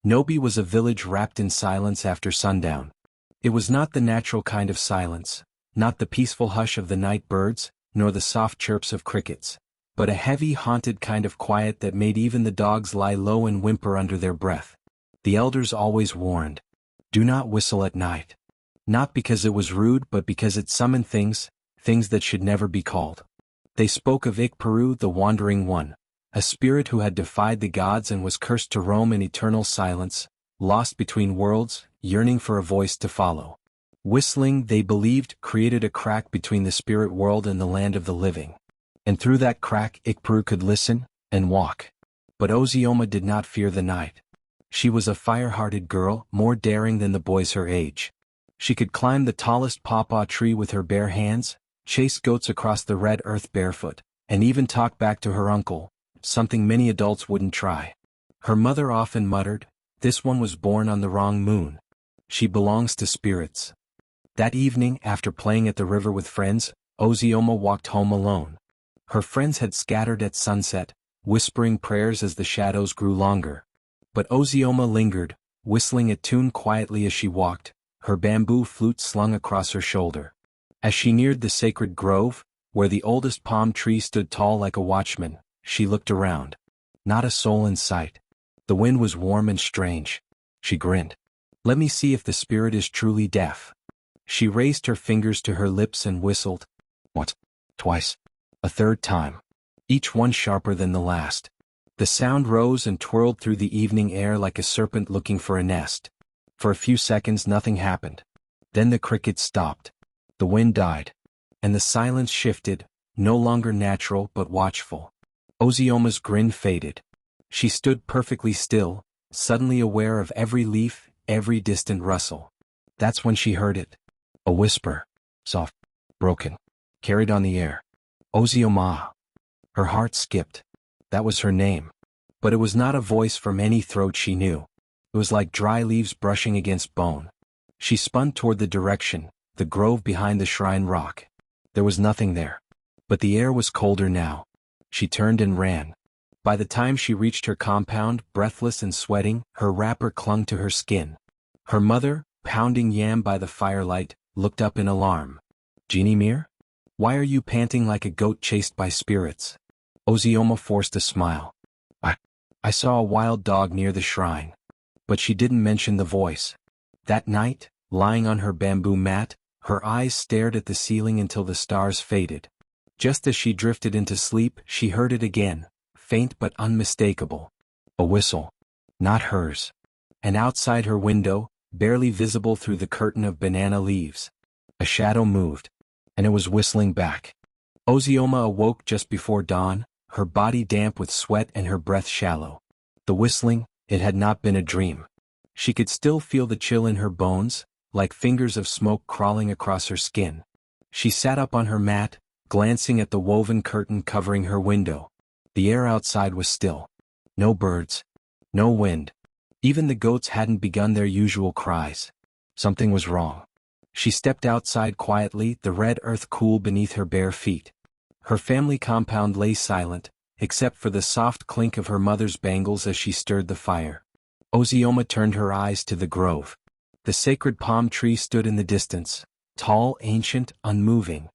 Nnobi was a village wrapped in silence after sundown. It was not the natural kind of silence, not the peaceful hush of the night birds, nor the soft chirps of crickets, but a heavy, haunted kind of quiet that made even the dogs lie low and whimper under their breath. The elders always warned, "Do not whistle at night." Not because it was rude but because it summoned things that should never be called. They spoke of Ikparu the Wandering One, a spirit who had defied the gods and was cursed to roam in eternal silence, lost between worlds, yearning for a voice to follow. Whistling, they believed, created a crack between the spirit world and the land of the living. And through that crack Ikparu could listen and walk. But Ozioma did not fear the night. She was a fire-hearted girl, more daring than the boys her age. She could climb the tallest pawpaw tree with her bare hands, chase goats across the red earth barefoot, and even talk back to her uncle, something many adults wouldn't try. Her mother often muttered, "This one was born on the wrong moon. She belongs to spirits." That evening, after playing at the river with friends, Ozioma walked home alone. Her friends had scattered at sunset, whispering prayers as the shadows grew longer. But Ozioma lingered, whistling a tune quietly as she walked, her bamboo flute slung across her shoulder. As she neared the sacred grove, where the oldest palm tree stood tall like a watchman, she looked around. Not a soul in sight. The wind was warm and strange. She grinned. "Let me see if the spirit is truly deaf." She raised her fingers to her lips and whistled. Once, twice, a third time, each one sharper than the last. The sound rose and twirled through the evening air like a serpent looking for a nest. For a few seconds nothing happened. Then the crickets stopped. The wind died. And the silence shifted, no longer natural but watchful. Ozioma's grin faded. She stood perfectly still, suddenly aware of every leaf, every distant rustle. That's when she heard it. A whisper. Soft, broken, carried on the air. Ozioma. Her heart skipped. That was her name. But it was not a voice from any throat she knew. It was like dry leaves brushing against bone. She spun toward the direction, the grove behind the shrine rock. There was nothing there. But the air was colder now. She turned and ran. By the time she reached her compound, breathless and sweating, her wrapper clung to her skin. Her mother, pounding yam by the firelight, looked up in alarm. "Genie Mir? Why are you panting like a goat chased by spirits?" Ozioma forced a smile. I saw a wild dog near the shrine." But she didn't mention the voice. That night, lying on her bamboo mat, her eyes stared at the ceiling until the stars faded. Just as she drifted into sleep, she heard it again, faint but unmistakable. A whistle. Not hers. And outside her window, barely visible through the curtain of banana leaves, a shadow moved, and it was whistling back. Ozioma awoke just before dawn, her body damp with sweat and her breath shallow. The whistling, it had not been a dream. She could still feel the chill in her bones, like fingers of smoke crawling across her skin. She sat up on her mat, glancing at the woven curtain covering her window. The air outside was still. No birds. No wind. Even the goats hadn't begun their usual cries. Something was wrong. She stepped outside quietly, the red earth cool beneath her bare feet. Her family compound lay silent, except for the soft clink of her mother's bangles as she stirred the fire. Ozioma turned her eyes to the grove. The sacred palm tree stood in the distance, tall, ancient, unmoving.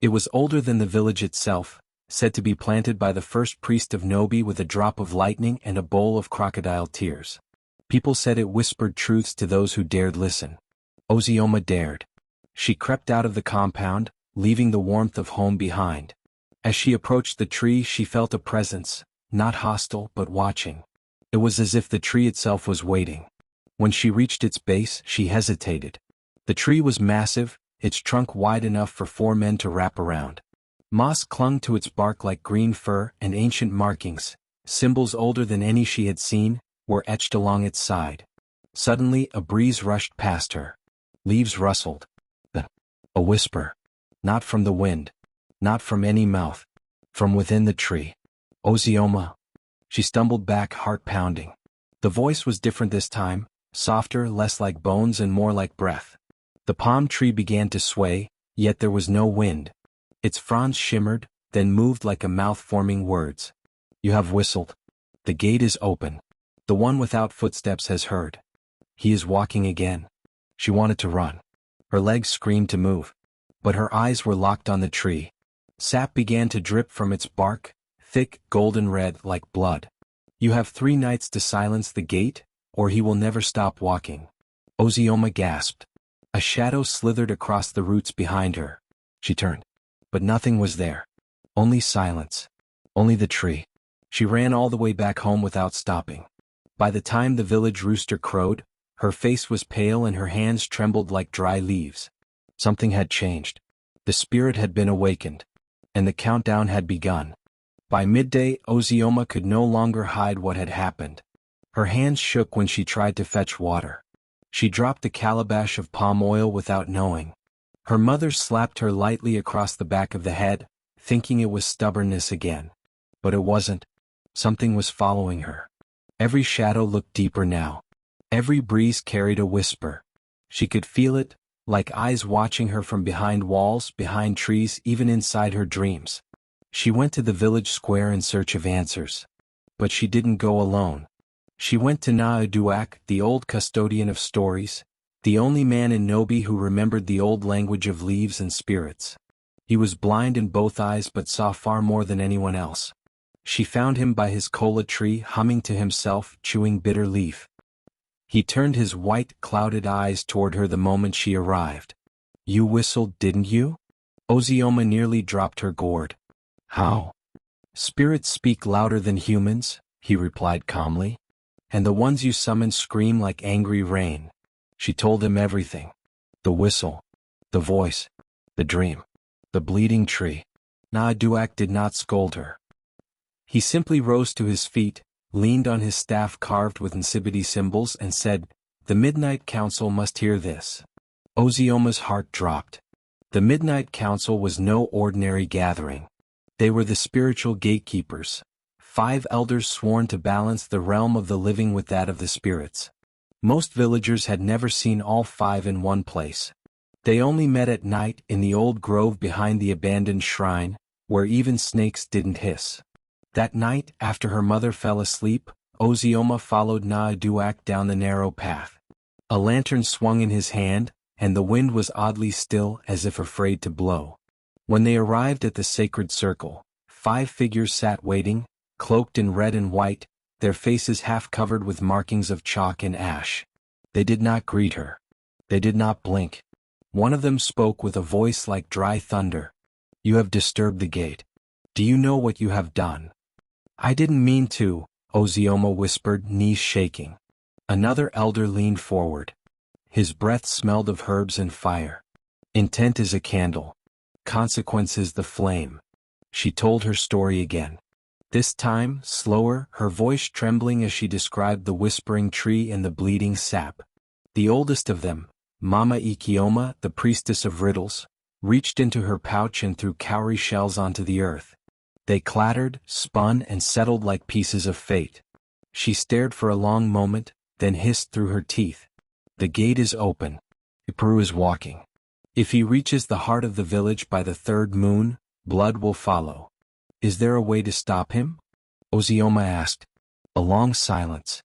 It was older than the village itself, said to be planted by the first priest of Nnobi with a drop of lightning and a bowl of crocodile tears. People said it whispered truths to those who dared listen. Ozioma dared. She crept out of the compound, leaving the warmth of home behind. As she approached the tree, she felt a presence, not hostile but watching. It was as if the tree itself was waiting. When she reached its base, she hesitated. The tree was massive, its trunk wide enough for 4 men to wrap around. Moss clung to its bark like green fur, and ancient markings, symbols older than any she had seen, were etched along its side. Suddenly, a breeze rushed past her. Leaves rustled. A whisper. Not from the wind. Not from any mouth. From within the tree. Ozioma. She stumbled back, heart pounding. The voice was different this time, softer, less like bones and more like breath. The palm tree began to sway, yet there was no wind. Its fronds shimmered, then moved like a mouth forming words. "You have whistled. The gate is open. The one without footsteps has heard. He is walking again. She wanted to run. Her legs screamed to move. But her eyes were locked on the tree. Sap began to drip from its bark, thick, golden red like blood. You have 3 nights to silence the gate, or he will never stop walking. Ozioma gasped. A shadow slithered across the roots behind her. She turned. But nothing was there. Only silence. Only the tree. She ran all the way back home without stopping. By the time the village rooster crowed, her face was pale and her hands trembled like dry leaves. Something had changed. The spirit had been awakened. And the countdown had begun. By midday, Ozioma could no longer hide what had happened. Her hands shook when she tried to fetch water. She dropped the calabash of palm oil without knowing. Her mother slapped her lightly across the back of the head, thinking it was stubbornness again. But it wasn't. Something was following her. Every shadow looked deeper now. Every breeze carried a whisper. She could feel it, like eyes watching her from behind walls, behind trees, even inside her dreams. She went to the village square in search of answers. But she didn't go alone. She went to Nnobi, the old custodian of stories, the only man in Nnobi who remembered the old language of leaves and spirits. He was blind in both eyes but saw far more than anyone else. She found him by his kola tree, humming to himself, chewing bitter leaf. He turned his white, clouded eyes toward her the moment she arrived. "You whistled, didn't you?" Ozioma nearly dropped her gourd. "How?" "Spirits speak louder than humans," he replied calmly. "And the ones you summon scream like angry rain." She told him everything. The whistle. The voice. The dream. The bleeding tree. Nnobi did not scold her. He simply rose to his feet, leaned on his staff carved with Nsibidi symbols and said, "The Midnight Council must hear this." Ozioma's heart dropped. The Midnight Council was no ordinary gathering. They were the spiritual gatekeepers, 5 elders sworn to balance the realm of the living with that of the spirits. Most villagers had never seen all 5 in one place. They only met at night in the old grove behind the abandoned shrine, where even snakes didn't hiss. That night, after her mother fell asleep, Ozioma followed Nnobi down the narrow path. A lantern swung in his hand, and the wind was oddly still, as if afraid to blow. When they arrived at the sacred circle, 5 figures sat waiting, cloaked in red and white, their faces half covered with markings of chalk and ash. They did not greet her. They did not blink. One of them spoke with a voice like dry thunder. "You have disturbed the gate. Do you know what you have done?" "I didn't mean to," Ozioma whispered, knees shaking. Another elder leaned forward. His breath smelled of herbs and fire. "Intent is a candle. Consequence is the flame." She told her story again. This time, slower, her voice trembling as she described the whispering tree and the bleeding sap. The oldest of them, Mama Ikioma, the priestess of riddles, reached into her pouch and threw cowrie shells onto the earth. They clattered, spun, and settled like pieces of fate. She stared for a long moment, then hissed through her teeth. "The gate is open. Iparu is walking. If he reaches the heart of the village by the 3rd moon, blood will follow. Is there a way to stop him?" Ozioma asked. A long silence.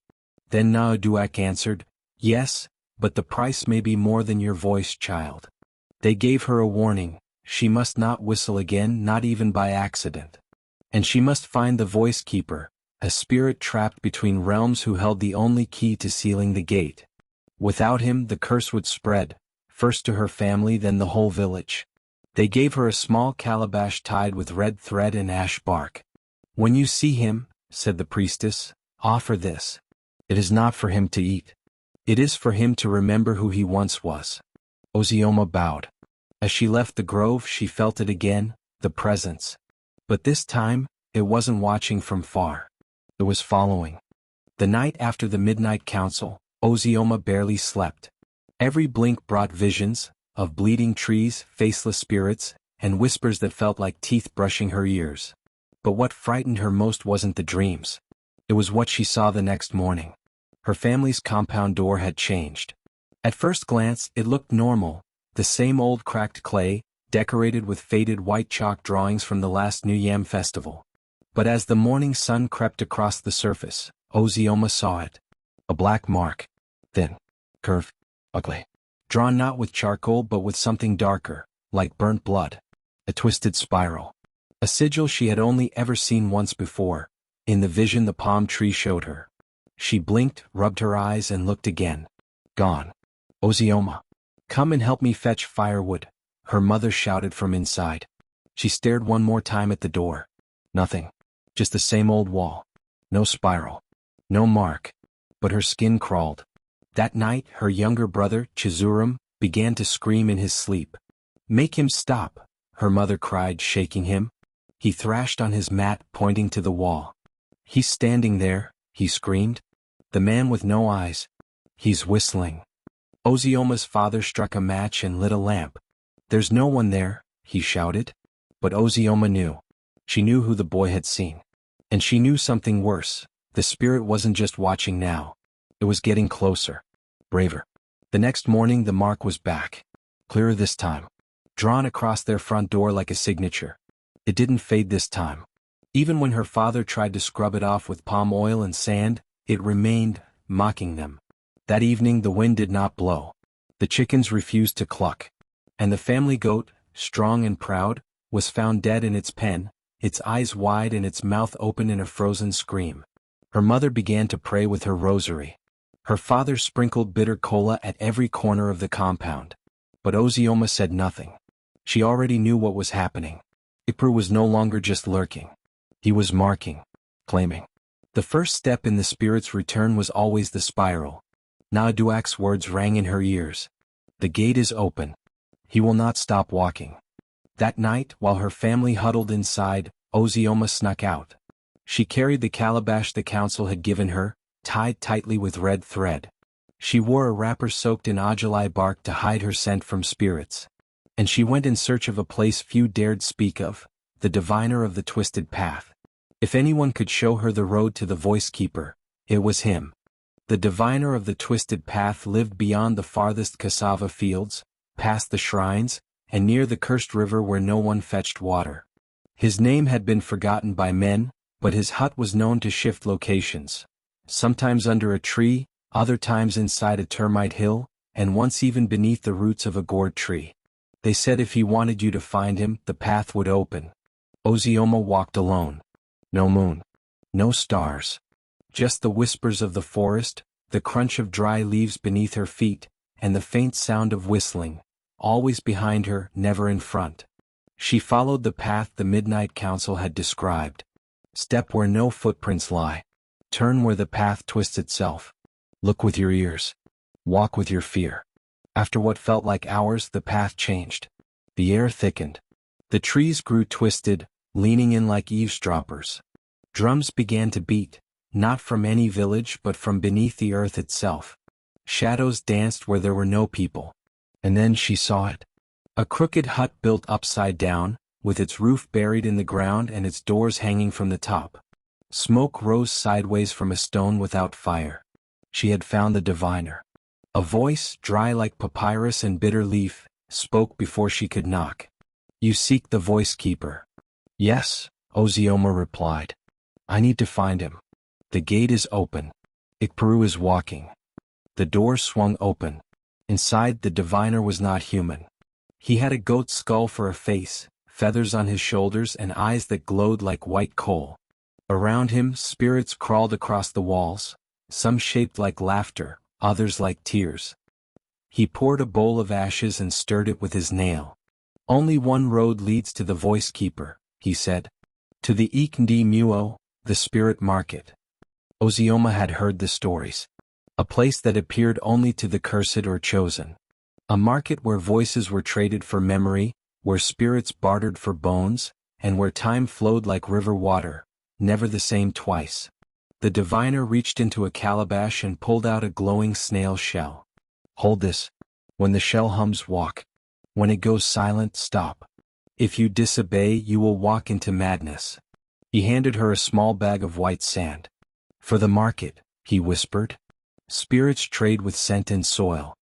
Then Nnobi answered, "Yes, but the price may be more than your voice, child." They gave her a warning: she must not whistle again, not even by accident. And she must find the voice keeper, a spirit trapped between realms who held the only key to sealing the gate. Without him, the curse would spread, first to her family, then the whole village. They gave her a small calabash tied with red thread and ash bark. "When you see him," said the priestess, "offer this. It is not for him to eat. It is for him to remember who he once was." Ozioma bowed. As she left the grove, she felt it again, the presence. But this time, it wasn't watching from far. It was following. The night after the Midnight Council, Ozioma barely slept. Every blink brought visions, of bleeding trees, faceless spirits, and whispers that felt like teeth brushing her ears. But what frightened her most wasn't the dreams. It was what she saw the next morning. Her family's compound door had changed. At first glance, it looked normal, the same old cracked clay, decorated with faded white chalk drawings from the last New Yam festival. But as the morning sun crept across the surface, Ozioma saw it. A black mark. Thin. Curved. Ugly. Drawn not with charcoal but with something darker, like burnt blood. A twisted spiral. A sigil she had only ever seen once before, in the vision the palm tree showed her. She blinked, rubbed her eyes and looked again. Gone. Ozioma. Come and help me fetch firewood, her mother shouted from inside. She stared one more time at the door. Nothing. Just the same old wall. No spiral. No mark. But her skin crawled. That night her younger brother, Chizuram, began to scream in his sleep. Make him stop, her mother cried, shaking him. He thrashed on his mat, pointing to the wall. He's standing there, he screamed. The man with no eyes. He's whistling. Ozioma's father struck a match and lit a lamp. There's no one there, he shouted. But Ozioma knew. She knew who the boy had seen. And she knew something worse. The spirit wasn't just watching now. It was getting closer. Braver. The next morning the mark was back. Clearer this time. Drawn across their front door like a signature. It didn't fade this time. Even when her father tried to scrub it off with palm oil and sand, it remained, mocking them. That evening the wind did not blow. The chickens refused to cluck. And the family goat, strong and proud, was found dead in its pen, its eyes wide and its mouth open in a frozen scream. Her mother began to pray with her rosary. Her father sprinkled bitter cola at every corner of the compound. But Ozioma said nothing. She already knew what was happening. Ipru was no longer just lurking. He was marking, claiming. The first step in the spirit's return was always the spiral. Naaduak's words rang in her ears. The gate is open. He will not stop walking. That night, while her family huddled inside, Ozioma snuck out. She carried the calabash the council had given her, tied tightly with red thread. She wore a wrapper soaked in ajilai bark to hide her scent from spirits. And she went in search of a place few dared speak of, the diviner of the twisted path. If anyone could show her the road to the voice keeper, it was him. The diviner of the twisted path lived beyond the farthest cassava fields, past the shrines, and near the cursed river where no one fetched water. His name had been forgotten by men, but his hut was known to shift locations. Sometimes under a tree, other times inside a termite hill, and once even beneath the roots of a gourd tree. They said if he wanted you to find him, the path would open. Ozioma walked alone. No moon. No stars. Just the whispers of the forest, the crunch of dry leaves beneath her feet, and the faint sound of whistling, always behind her, never in front. She followed the path the Midnight Council had described. Step where no footprints lie. Turn where the path twists itself. Look with your ears. Walk with your fear. After what felt like hours, the path changed. The air thickened. The trees grew twisted, leaning in like eavesdroppers. Drums began to beat, not from any village but from beneath the earth itself. Shadows danced where there were no people. And then she saw it. A crooked hut built upside down, with its roof buried in the ground and its doors hanging from the top. Smoke rose sideways from a stone without fire. She had found the diviner. A voice, dry like papyrus and bitter leaf, spoke before she could knock. You seek the voice keeper. Yes, Ozioma replied. I need to find him. The gate is open. Ikperu is walking. The door swung open. Inside, the diviner was not human. He had a goat's skull for a face, feathers on his shoulders and eyes that glowed like white coal. Around him, spirits crawled across the walls, some shaped like laughter, others like tears. He poured a bowl of ashes and stirred it with his nail. Only one road leads to the voice keeper, he said. To the Ikndi Muo, the spirit market. Ozioma had heard the stories. A place that appeared only to the cursed or chosen. A market where voices were traded for memory, where spirits bartered for bones, and where time flowed like river water, never the same twice. The diviner reached into a calabash and pulled out a glowing snail shell. Hold this. When the shell hums, walk. When it goes silent, stop. If you disobey, you will walk into madness. He handed her a small bag of white sand. For the market, he whispered. Spirits trade with scent and soil.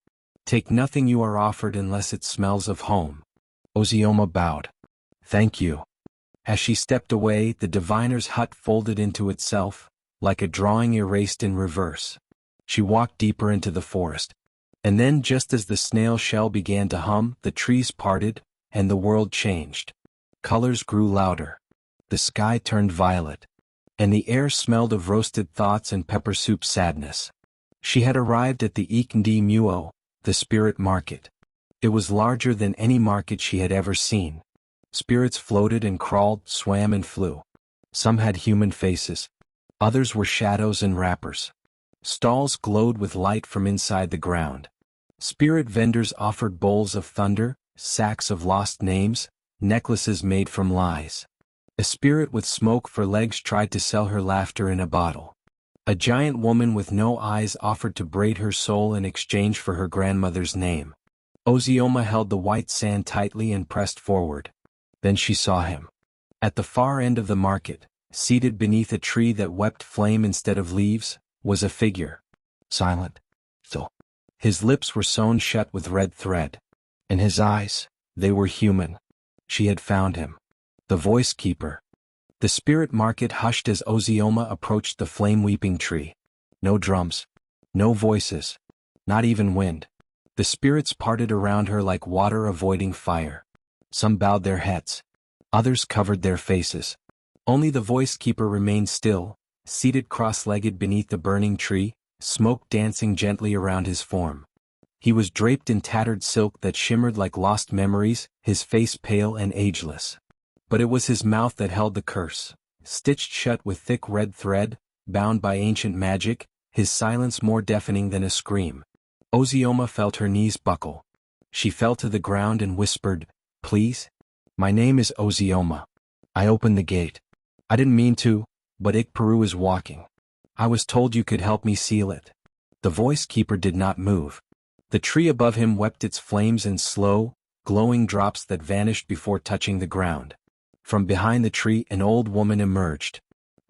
Take nothing you are offered unless it smells of home. Ozioma bowed. Thank you. As she stepped away, the diviner's hut folded into itself, like a drawing erased in reverse. She walked deeper into the forest. And then just as the snail shell began to hum, the trees parted, and the world changed. Colors grew louder. The sky turned violet. And the air smelled of roasted thoughts and pepper soup sadness. She had arrived at the Ikndi Muo, the spirit market. It was larger than any market she had ever seen. Spirits floated and crawled, swam and flew. Some had human faces. Others were shadows and wrappers. Stalls glowed with light from inside the ground. Spirit vendors offered bowls of thunder, sacks of lost names, necklaces made from lies. A spirit with smoke for legs tried to sell her laughter in a bottle. A giant woman with no eyes offered to braid her soul in exchange for her grandmother's name. Ozioma held the white sand tightly and pressed forward. Then she saw him. At the far end of the market, seated beneath a tree that wept flame instead of leaves, was a figure. Silent. Still. His lips were sewn shut with red thread. And his eyes, they were human. She had found him. The voice keeper. The spirit market hushed as Ozioma approached the flame-weeping tree. No drums. No voices. Not even wind. The spirits parted around her like water avoiding fire. Some bowed their heads. Others covered their faces. Only the voice keeper remained still, seated cross-legged beneath the burning tree, smoke dancing gently around his form. He was draped in tattered silk that shimmered like lost memories, his face pale and ageless. But it was his mouth that held the curse, stitched shut with thick red thread, bound by ancient magic, his silence more deafening than a scream. Ozioma felt her knees buckle. She fell to the ground and whispered, "Please? My name is Ozioma. I opened the gate. I didn't mean to, but Ikperu is walking. I was told you could help me seal it." The voice keeper did not move. The tree above him wept its flames in slow, glowing drops that vanished before touching the ground. From behind the tree an old woman emerged.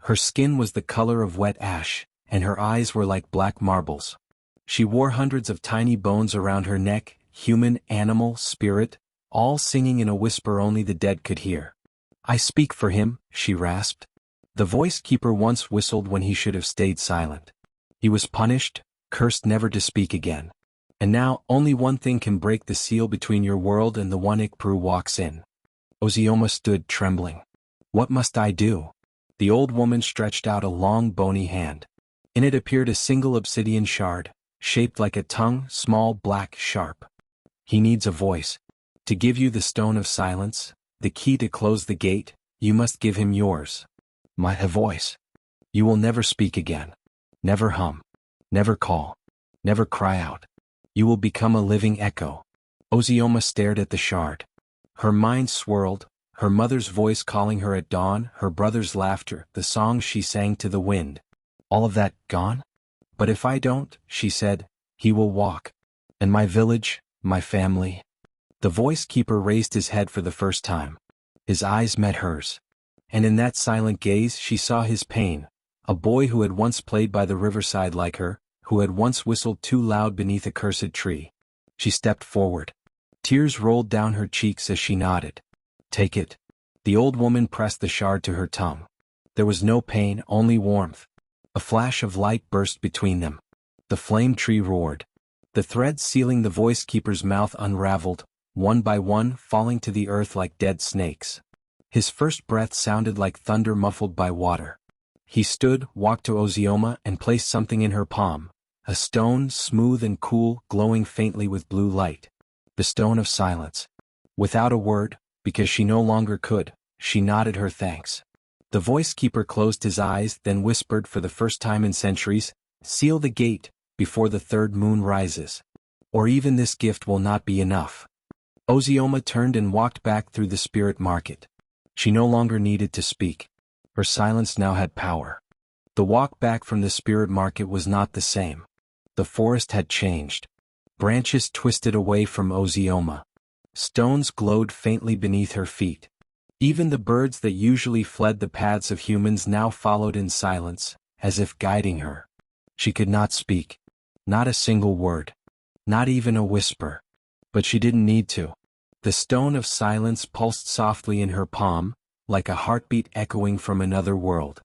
Her skin was the color of wet ash, and her eyes were like black marbles. She wore hundreds of tiny bones around her neck, human, animal, spirit, all singing in a whisper only the dead could hear. "I speak for him," she rasped. The voice keeper once whistled when he should have stayed silent. He was punished, cursed never to speak again. And now, only one thing can break the seal between your world and the one Ikperu walks in. Ozioma stood trembling. "What must I do?" The old woman stretched out a long bony hand. In it appeared a single obsidian shard, shaped like a tongue, small, black, sharp. "He needs a voice. To give you the stone of silence, the key to close the gate, you must give him yours. My voice. You will never speak again. Never hum. Never call. Never cry out. You will become a living echo." Ozioma stared at the shard. Her mind swirled, her mother's voice calling her at dawn, her brother's laughter, the songs she sang to the wind. All of that gone? "But if I don't," she said, "he will walk. And my village, my family." The voice keeper raised his head for the first time. His eyes met hers. And in that silent gaze she saw his pain, a boy who had once played by the riverside like her, who had once whistled too loud beneath a cursed tree. She stepped forward. Tears rolled down her cheeks as she nodded. "Take it." The old woman pressed the shard to her tongue. There was no pain, only warmth. A flash of light burst between them. The flame tree roared. The threads sealing the voice keeper's mouth unraveled, one by one falling to the earth like dead snakes. His first breath sounded like thunder muffled by water. He stood, walked to Ozioma and placed something in her palm. A stone, smooth and cool, glowing faintly with blue light. The stone of silence. Without a word, because she no longer could, she nodded her thanks. The voice keeper closed his eyes, then whispered for the first time in centuries, "Seal the gate, before the third moon rises. Or even this gift will not be enough." Ozioma turned and walked back through the spirit market. She no longer needed to speak. Her silence now had power. The walk back from the spirit market was not the same. The forest had changed. Branches twisted away from Ozioma. Stones glowed faintly beneath her feet. Even the birds that usually fled the paths of humans now followed in silence, as if guiding her. She could not speak. Not a single word. Not even a whisper. But she didn't need to. The stone of silence pulsed softly in her palm, like a heartbeat echoing from another world.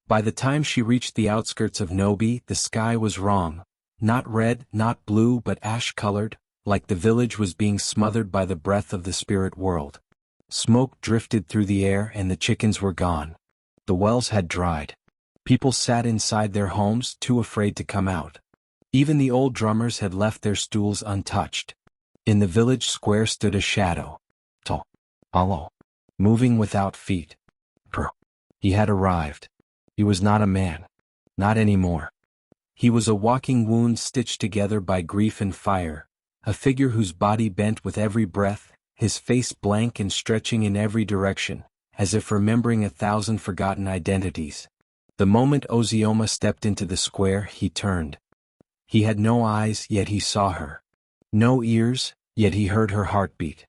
By the time she reached the outskirts of Nnobi, the sky was wrong. Not red, not blue, but ash-colored, like the village was being smothered by the breath of the spirit world. Smoke drifted through the air and the chickens were gone. The wells had dried. People sat inside their homes, too afraid to come out. Even the old drummers had left their stools untouched. In the village square stood a shadow. Tall. Hollow. Moving without feet. He had arrived. He was not a man. Not anymore. He was a walking wound stitched together by grief and fire, a figure whose body bent with every breath, his face blank and stretching in every direction, as if remembering 1,000 forgotten identities. The moment Ozioma stepped into the square, he turned. He had no eyes, yet he saw her. No ears, yet he heard her heartbeat.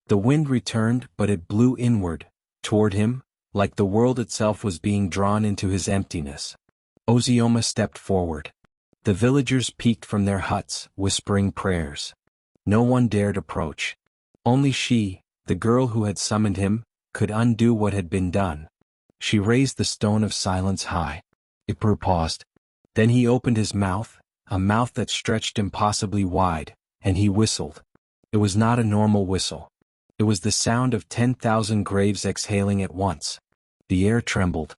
The wind returned, but it blew inward, toward him, like the world itself was being drawn into his emptiness. Ozioma stepped forward. The villagers peeked from their huts, whispering prayers. No one dared approach. Only she, the girl who had summoned him, could undo what had been done. She raised the stone of silence high. Ikpru paused. Then he opened his mouth, a mouth that stretched impossibly wide, and he whistled. It was not a normal whistle. It was the sound of 10,000 graves exhaling at once. The air trembled.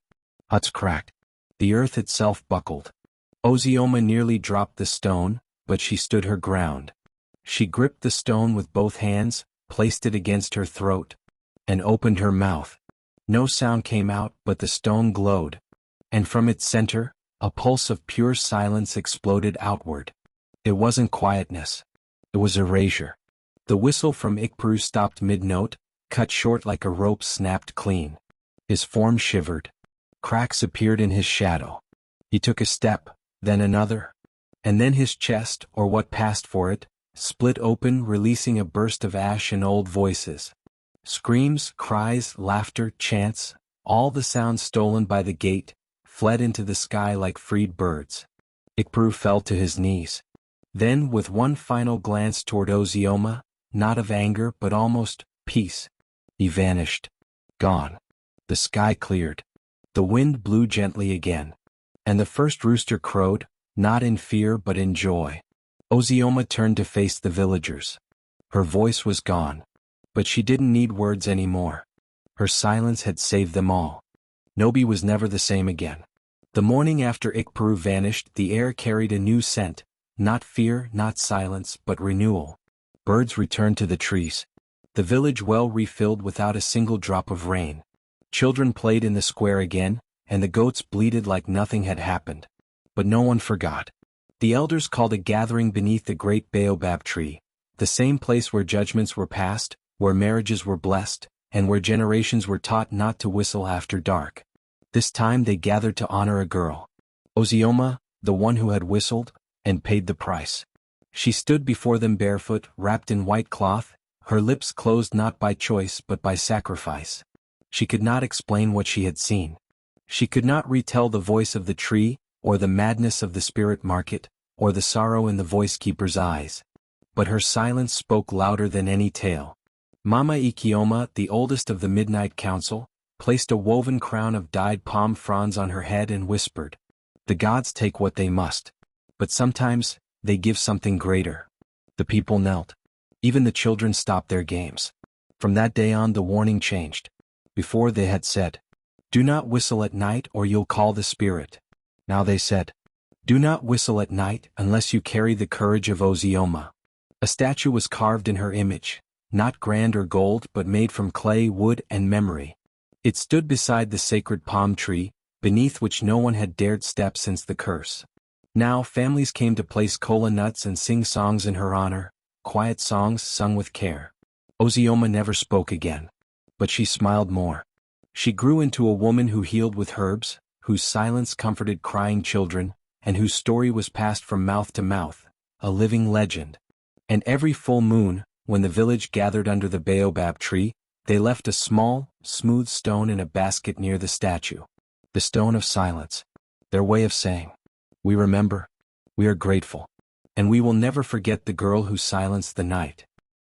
Huts cracked. The earth itself buckled. Ozioma nearly dropped the stone, but she stood her ground. She gripped the stone with both hands, placed it against her throat, and opened her mouth. No sound came out, but the stone glowed. And from its center, a pulse of pure silence exploded outward. It wasn't quietness. It was erasure. The whistle from Ikpru stopped mid-note, cut short like a rope snapped clean. His form shivered. Cracks appeared in his shadow. He took a step, then another. And then his chest, or what passed for it, split open, releasing a burst of ash and old voices. Screams, cries, laughter, chants, all the sounds stolen by the gate, fled into the sky like freed birds. Ikpru fell to his knees. Then, with one final glance toward Ozioma, not of anger but almost peace, he vanished. Gone. The sky cleared. The wind blew gently again. And the first rooster crowed, not in fear but in joy. Ozioma turned to face the villagers. Her voice was gone. But she didn't need words anymore. Her silence had saved them all. Nnobi was never the same again. The morning after Ikpru vanished, the air carried a new scent, not fear, not silence, but renewal. Birds returned to the trees. The village well refilled without a single drop of rain. Children played in the square again, and the goats bleated like nothing had happened. But no one forgot. The elders called a gathering beneath the great baobab tree, the same place where judgments were passed, where marriages were blessed, and where generations were taught not to whistle after dark. This time they gathered to honor a girl. Ozioma, the one who had whistled, and paid the price. She stood before them barefoot, wrapped in white cloth, her lips closed not by choice but by sacrifice. She could not explain what she had seen. She could not retell the voice of the tree, or the madness of the spirit market, or the sorrow in the voice keeper's eyes. But her silence spoke louder than any tale. Mama Ikioma, the oldest of the Midnight Council, placed a woven crown of dyed palm fronds on her head and whispered, "The gods take what they must. But sometimes, they give something greater." The people knelt. Even the children stopped their games. From that day on the warning changed. Before they had said, "Do not whistle at night or you'll call the spirit." Now they said, "Do not whistle at night unless you carry the courage of Ozioma." A statue was carved in her image, not grand or gold but made from clay, wood, and memory. It stood beside the sacred palm tree, beneath which no one had dared step since the curse. Now families came to place kola nuts and sing songs in her honor, quiet songs sung with care. Ozioma never spoke again. But she smiled more. She grew into a woman who healed with herbs, whose silence comforted crying children, and whose story was passed from mouth to mouth, a living legend. And every full moon, when the village gathered under the baobab tree, they left a small, smooth stone in a basket near the statue. The stone of silence. Their way of saying, "We remember, we are grateful, and we will never forget the girl who silenced the night."